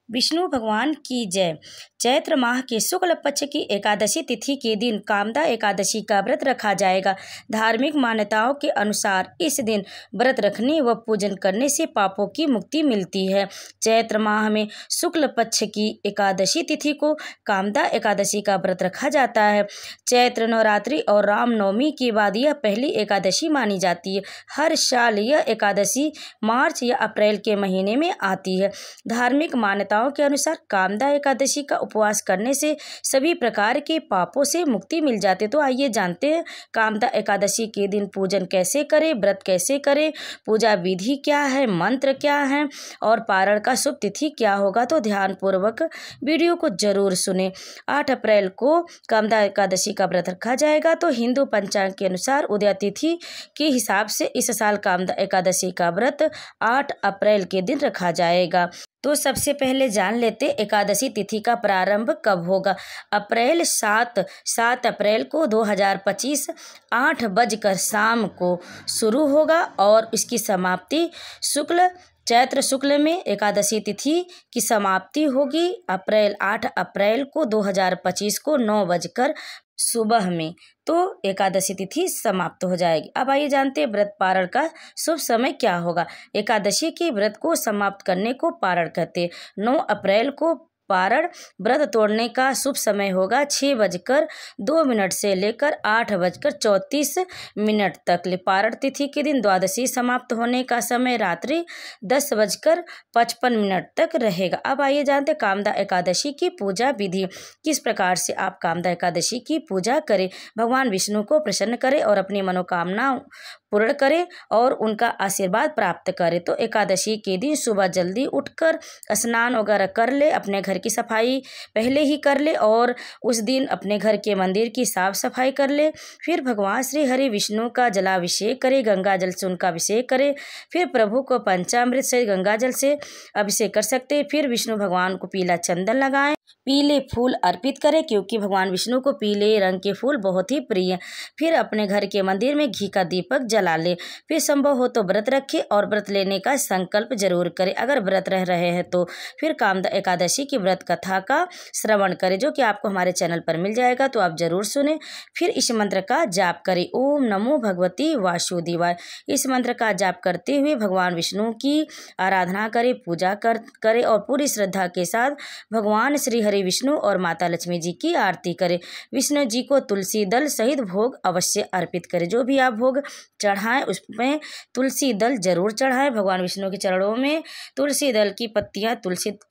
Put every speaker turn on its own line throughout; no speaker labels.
विष्णु भगवान की जय। चैत्र माह के शुक्ल पक्ष की एकादशी तिथि के दिन कामदा एकादशी का व्रत रखा जाएगा। धार्मिक मान्यताओं के अनुसार इस दिन व्रत रखने व पूजन करने से पापों की मुक्ति मिलती है। चैत्र माह में शुक्ल पक्ष की एकादशी तिथि को कामदा एकादशी का व्रत रखा जाता है। चैत्र नवरात्रि और रामनवमी के बाद यह पहली एकादशी मानी जाती है। हर साल यह एकादशी मार्च या अप्रैल के महीने में आती है। धार्मिक मान्यताओं के अनुसार कामदा एकादशी का उपवास करने से सभी प्रकार के पापों से मुक्ति मिल जाती है। तो आइए जानते हैं कामदा एकादशी के दिन पूजन कैसे करें, व्रत कैसे करें, पूजा विधि क्या है, मंत्र क्या है और पारण का शुभ तिथि क्या होगा। तो ध्यानपूर्वक वीडियो को जरूर सुने। 8 अप्रैल को कामदा एकादशी का व्रत रखा जाएगा। तो हिंदू पंचांग के अनुसार उदय तिथि के हिसाब से इस साल कामदा एकादशी का व्रत 8 अप्रैल के दिन रखा जाएगा। तो सबसे पहले जान लेते एकादशी तिथि का प्रारंभ कब होगा। अप्रैल 7 अप्रैल को 2025 8 बजकर शाम को शुरू होगा और इसकी समाप्ति चैत्र शुक्ल में एकादशी तिथि की समाप्ति होगी 8 अप्रैल को 2025 को 9 बजकर सुबह में। तो एकादशी तिथि समाप्त हो जाएगी। अब आइए जानते हैं व्रत पारण का शुभ समय क्या होगा। एकादशी के व्रत को समाप्त करने को पारण कहते हैं। 9 अप्रैल को पारण व्रत तोड़ने का शुभ समय होगा 6:02 से लेकर 8:34 तक। पारण तिथि के दिन द्वादशी समाप्त होने का समय रात्रि 10:55 तक रहेगा। अब आइए जानते हैं कामदा एकादशी की पूजा विधि। किस प्रकार से आप कामदा एकादशी की पूजा करें, भगवान विष्णु को प्रसन्न करें और अपनी मनोकामना पूर्ण करें और उनका आशीर्वाद प्राप्त करें। तो एकादशी के दिन सुबह जल्दी उठकर स्नान वगैरह कर ले, अपने घर की सफाई पहले ही कर ले और उस दिन अपने घर के मंदिर की साफ सफाई कर ले। फिर भगवान श्री हरि विष्णु का जलाभिषेक करे, गंगा जल से उनका अभिषेक करे। फिर प्रभु को पंचामृत से गंगा जल से अभिषेक कर सकते हैं। फिर विष्णु भगवान को पीला चंदन लगाएं, पीले फूल अर्पित करें क्योंकि भगवान विष्णु को पीले रंग के फूल बहुत ही प्रिय हैं। फिर अपने घर के मंदिर में घी का दीपक जला ले। फिर संभव हो तो व्रत रखें और व्रत लेने का संकल्प जरूर करें। अगर व्रत रह रहे हैं तो फिर कामदा एकादशी की व्रत कथा का श्रवण करें जो कि आपको हमारे चैनल पर मिल जाएगा, तो आप जरूर सुने। फिर इस मंत्र का जाप करें, ओम नमो भगवती वासुदेवाय। इस मंत्र का जाप करते हुए भगवान विष्णु की आराधना करें, पूजा करें और पूरी श्रद्धा के साथ भगवान श्री हरि विष्णु और माता लक्ष्मी जी की आरती करें। विष्णु जी को तुलसी दल सहित भोग अवश्य अर्पित करें। जो भी आप भोग चढ़ाएं उसमें तुलसी दल जरूर चढ़ाएं। भगवान विष्णु के चरणों में तुलसी की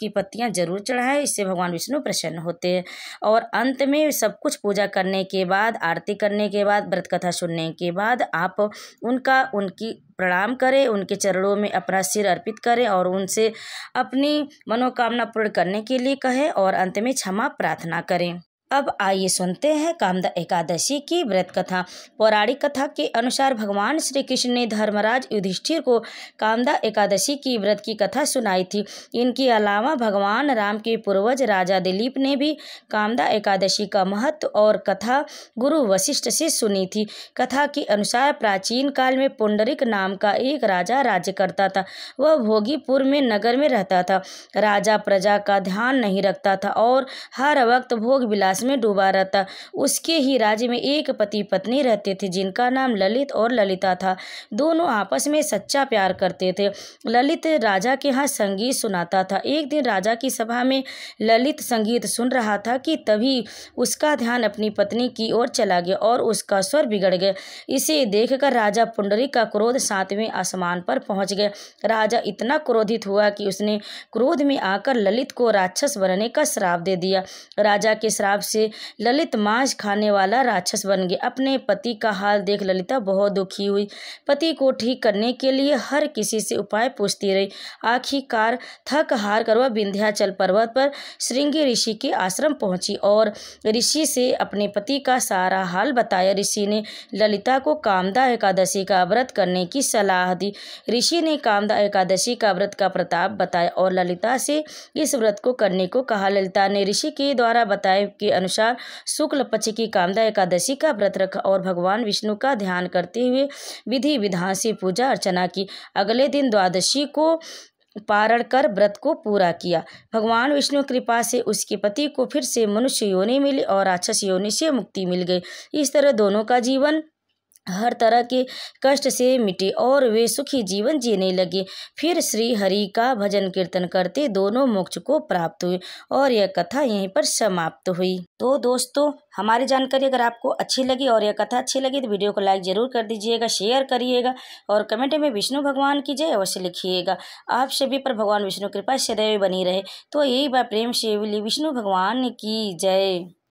पत्तियां जरूर चढ़ाएं, इससे भगवान विष्णु प्रसन्न होते हैं। और अंत में सब कुछ पूजा करने के बाद, आरती करने के बाद, व्रत कथा सुनने के बाद आप उनकी प्रणाम करें, उनके चरणों में अपना सिर अर्पित करें और उनसे अपनी मनोकामना पूर्ण करने के लिए कहें और अंत में क्षमा प्रार्थना करें। अब आइए सुनते हैं कामदा एकादशी की व्रत कथा। पौराणिक कथा के अनुसार भगवान श्री कृष्ण ने धर्मराज युधिष्ठिर को कामदा एकादशी की व्रत की कथा सुनाई थी। इनके अलावा भगवान राम के पूर्वज राजा दिलीप ने भी कामदा एकादशी का महत्व और कथा गुरु वशिष्ठ से सुनी थी। कथा के अनुसार प्राचीन काल में पुंडरीक नाम का एक राजा राज्य करता था। वह भोगीपुर में नगर में रहता था। राजा प्रजा का ध्यान नहीं रखता था और हर वक्त भोग विलास में डूबा रहता। उसके ही राज्य में एक पति पत्नी रहते थे जिनका नाम ललित और ललिता था। दोनों आपस में सच्चा प्यार करते थे। ललित राजा के यहाँ संगीत सुनाता था। एक दिन राजा की सभा में ललित संगीत सुन रहा था कि तभी उसका ध्यान अपनी पत्नी की ओर चला गया और उसका स्वर बिगड़ गया। इसे देखकर राजा पुंडरीक का क्रोध 7वें आसमान पर पहुंच गया। राजा इतना क्रोधित हुआ कि उसने क्रोध में आकर ललित को राक्षस बनने का श्राप दे दिया। राजा के श्राप से ललित मांस खाने वाला राक्षस बन गया। अपने पति का हाल देख ललिता बहुत दुखी हुई। पति को ठीक करने के लिए हर किसी से उपाय पूछती रही। आखिरकार थक हार कर वह विंध्याचल पर्वत पर श्रृंगी ऋषि के आश्रम पहुंची और ऋषि से अपने पति का सारा हाल बताया। ऋषि ने ललिता को कामदा एकादशी का व्रत करने की सलाह दी। ऋषि ने कामदा एकादशी का व्रत का प्रताप बताया और ललिता से इस व्रत को करने को कहा। ललिता ने ऋषि के द्वारा बताए के अनुसार शुक्ल पक्ष की कामदा एकादशी का व्रत रखा और भगवान विष्णु का ध्यान करते हुए विधि विधान से पूजा अर्चना की। अगले दिन द्वादशी को पारण कर व्रत को पूरा किया। भगवान विष्णु कृपा से उसके पति को फिर से मनुष्य योनि मिली और राक्षस योनि से मुक्ति मिल गई। इस तरह दोनों का जीवन हर तरह के कष्ट से मिटे और वे सुखी जीवन जीने लगे। फिर श्री हरि का भजन कीर्तन करते दोनों मोक्ष को प्राप्त हुए और यह कथा यहीं पर समाप्त हुई। तो दोस्तों, हमारी जानकारी अगर आपको अच्छी लगी और यह कथा अच्छी लगी तो वीडियो को लाइक जरूर कर दीजिएगा, शेयर करिएगा और कमेंट में विष्णु भगवान की जय अवश्य लिखिएगा। आप सभी पर भगवान विष्णु कृपा सदैव बनी रहे। तो यही बात प्रेम से बोलिए विष्णु भगवान की जय।